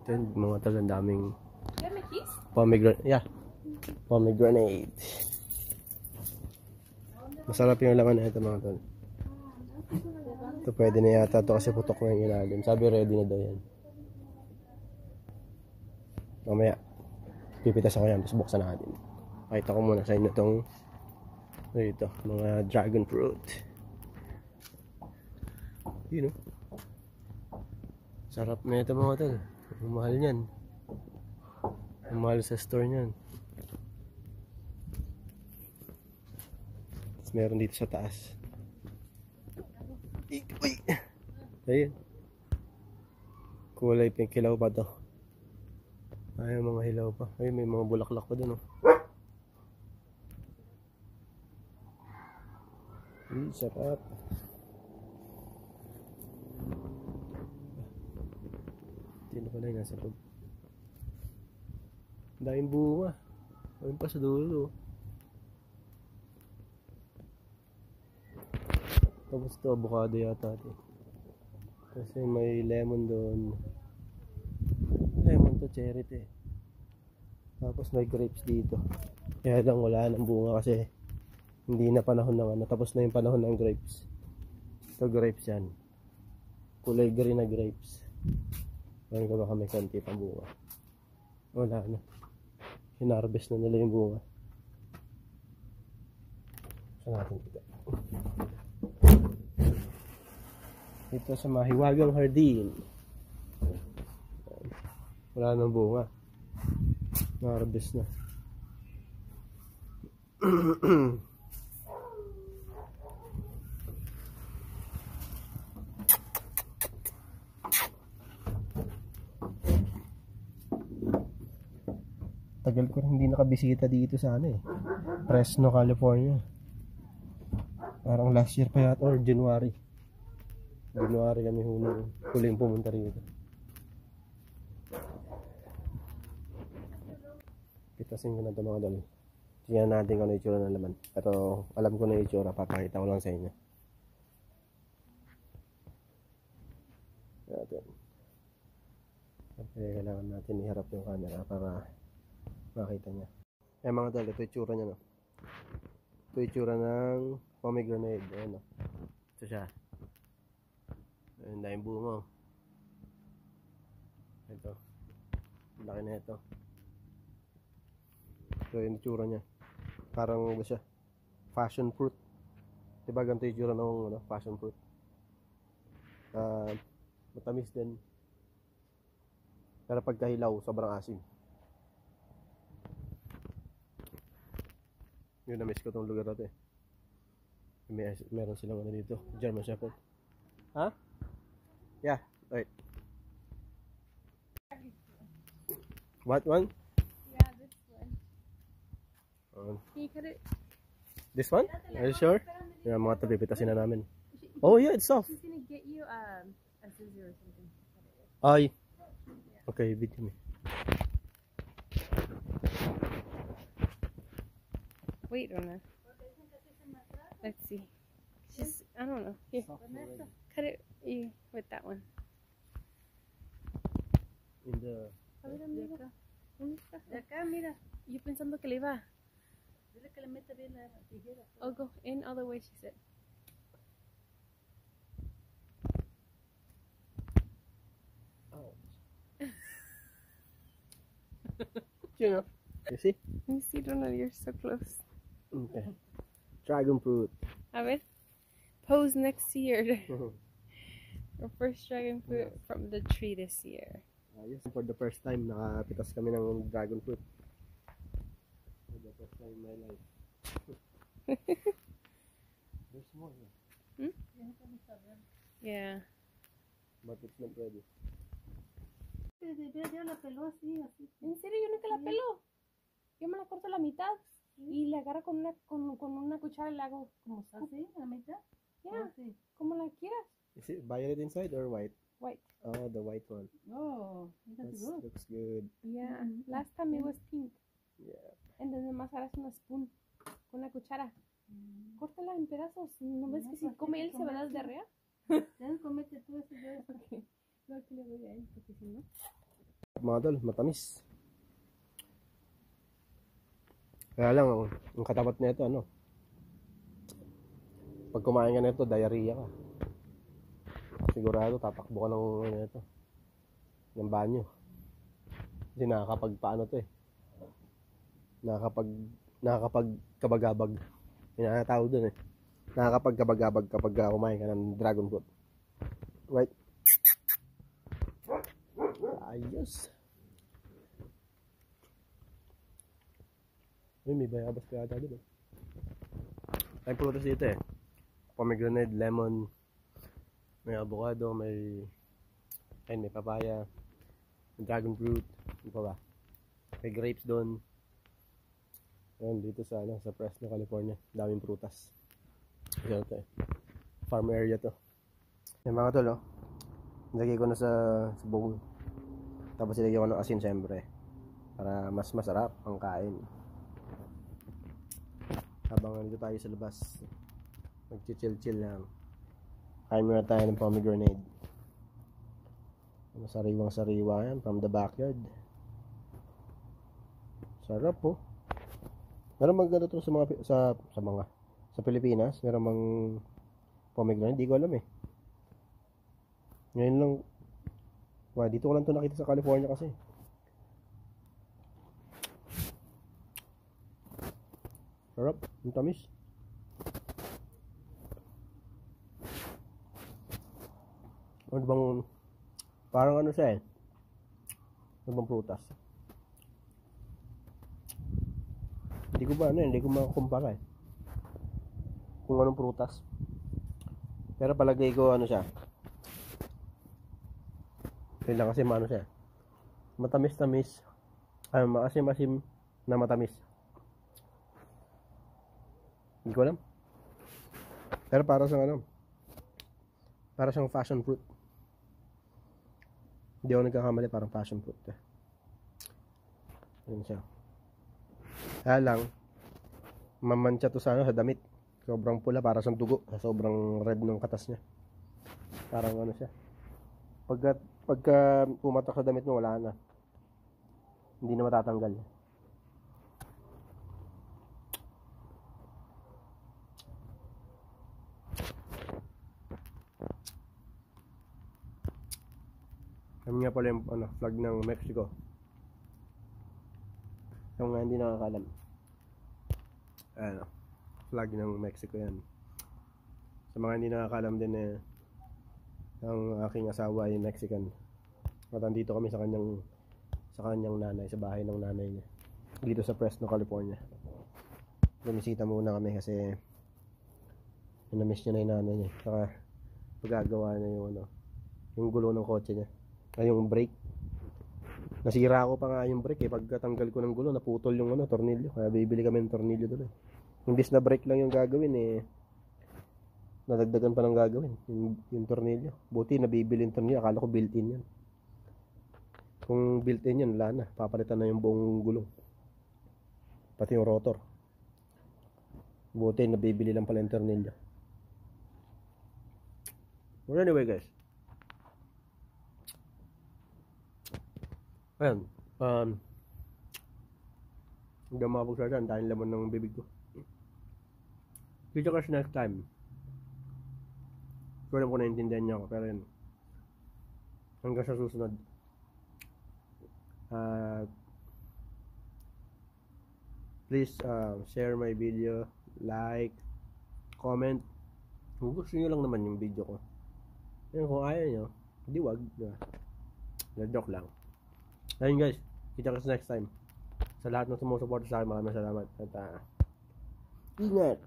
Ito yung mga talang daming pomegranate. Yeah. Pomegranate. Masarap yung laman na ito mga tol. Ito pwede na yata ito kasi putok na yung ilalim. Sabi ready na daw yan. Mamaya, pipitas ako yan. Tapos buksan natin. Pakita ko muna sa inyo itong ito, mga dragon fruit. Yun o. Sarap na ito mga tol. Ang mahal niyan. Ang mahal sa store niyan. Tapos meron dito sa taas. Uy! Ayun. Kulay pink, hilaw pa to. Ay, mga hilaw pa. Ay, may mga bulaklak pa dun, oh. Sarap. Hindi pala yung nasa loob. Daming bunga. Ayun pa sa dulo. Tapos ito, avocado yata ito. Kasi may lemon doon. Lemon to, cherry to eh. Tapos may grapes dito. Kaya lang wala ng bunga kasi hindi na panahon ng ano. Tapos na yung panahon ng grapes. Ito grapes yan. Kulay green na grapes. Ngayon ko baka may konti pang bunga. Wala na. Hinarvest na nila yung bunga. Saan natin dito? Ito sa mahiwagang hardin. Wala nang bunga. Na-harvest na. Tagal ko rin hindi nakabisita dito sa ano eh. Fresno, California. Parang last year pa yata or January. January kami huling pumunta rito. Pitasin ko na ito mga dali. Tingnan natin kung ano yung itsura ng laman. Pero alam ko na yung itsura. Papakita ko lang sa inyo. Natin. Okay, kailangan natin iharap yung camera para makita niya. Eh mga dali, ito yung itsura niya, no? Ito yung itsura ng pomegranate. Ayan, no? Ito siya. Ayun, dahil bunga. Ito. Laki na ito. Ito yung itsura niya. Parang ano siya, passion fruit. Diba ganito yung itsura ng ano, passion fruit. Matamis din. Pero pagkahilaw, sobrang asim. Yun, na-miss ko itong lugar natin. Meron silang ano dito, German Shepherd. Ha? Yeah, wait. What one? Yeah, this one. Can you cut it? This one? Are you sure? Yeah, mga tabi, pitasin na namin. Oh yeah, it's soft. He's gonna get you a scissor or something. Ay. Okay, video me. Wait, Rona. Let's see. Just, I don't know. Here. Cut it with that one. In the... ¿Dónde está? De acá, mira. Yo pensando que le iba. Dile que le meta bien la tijera. I'll go in all the way, she said. You know. You see? You see, Rona, you're so close. Okay. Dragon fruit. A ver. Pose next year. Our first dragon fruit from the tree this year. Yes, for the first time, nakapitas kami ng dragon fruit. For the first time in my life. There's more. Hmm? Yeah. But it's not ready. ¿En serio? Yo nunca la pelo. Yo me la corto a la mitad y la agarro con una cuchara y la hago como así, a la mitad. Yeah, como la quieras. Is it violet inside or white? White. Oh, the white one. Oh, That looks good. Yeah, last time it was pink. Yeah. And then nomás agarras una spoon con una cuchara. Córtala en pedazos. ¿No ves que si come él se va a dar diarrea? Ya comete tú ese. Okay. No, que le voy a él porque si no. mga tol, matamis. Kaya lang, ang katapat na ito, ano, pag kumain ka na ito, diarrhea ka. Sigurado, tatakbo ka ng, ano ito, ng banyo. Kasi nakakapagpaano to eh. Nakakapagkabagabag. Pinatawag dun eh. Nakakapagkabagabag kapag kumain ka ng dragon fruit. Right? Ayos. Uy, may bayabas ka ata dun eh. May prutas dito eh. Pomegranate, lemon, may avocado, may papaya, may dragon fruit, ano pa ba? May grapes doon. Ayun, dito sa Fresno, California. Daming prutas. Ito eh. Farm area to. Yung mga tol, oh. Nilagay ko na sa bowl. Tapos ilagay ko ng asin syempre. Para mas masarap ang kain. Habang nandito tayo sa labas, mag-chill lang. Kain muna tayo ng pomegranate. Sariwang-sariwa yan from the backyard. Sarap po. Meron maganda to sa Pilipinas. Meron mang pomegranate, di ko alam eh. Ngayon lang, dito ko lang to nakita sa California kasi. Sarap, ang tamis. Ano bang, parang ano siya eh. Ano bang prutas? Hindi ko makakumpara eh. Kung anong prutas. Pero palagay ko ano siya. Yun lang kasi maano siya. Matamis-tamis. Maasim-asim na matamis. Hindi ko alam. Pero para siyang passion fruit. Hindi ako nagkakamali, parang passion fruit eh. Yun siya. Kaya lang, mamantsa to sa damit. Sobrang pula, para siyang dugo. Sobrang red ng katas niya. Parang ano siya. Pagka pumatak sa damit mo, wala na. Hindi na matatanggal. Kami nga pala yung flag ng Mexico. Yung nga hindi nakakalam. Flag ng Mexico yan. Sa mga hindi nakakalam din eh, ang aking asawa ay Mexican. At andito kami sa kanyang nanay, sa bahay ng nanay niya. Dito sa Fresno, California. Bumisita muna kami kasi na-miss niya na yung nanay niya. Saka pagagawa niya yung gulo ng kotse niya. Ay, yung brake. Nasira ko pa nga yung brake eh. Pagkatanggal ko ng gulo, naputol yung tornilyo. Kaya bibili kami ng tornilyo doon eh. Imbis na brake lang yung gagawin eh, nadagdagan pa ng gagawin yung tornilyo. Buti nabibili yung tornilyo, akala ko built-in yan. Kung built-in yan, wala na. Papalitan na yung buong gulong. Pati yung rotor. Buti nabibili lang pala yung tornilyo. Well, anyway guys, ayan, hanggang makapagsalita, dahil laman ng bibig ko. Kita kasi next time. So alam ko naintindihan niyo ako, pero yun, hanggang sa susunod. Please share my video, like, comment. Kung gusto nyo lang naman yung video ko. Ayun, kung ayaw nyo, hindi wag. Joke lang. Ayun guys, kita kasi next time. Sa lahat ng sumusuporta sa akin, maraming salamat. At ingat!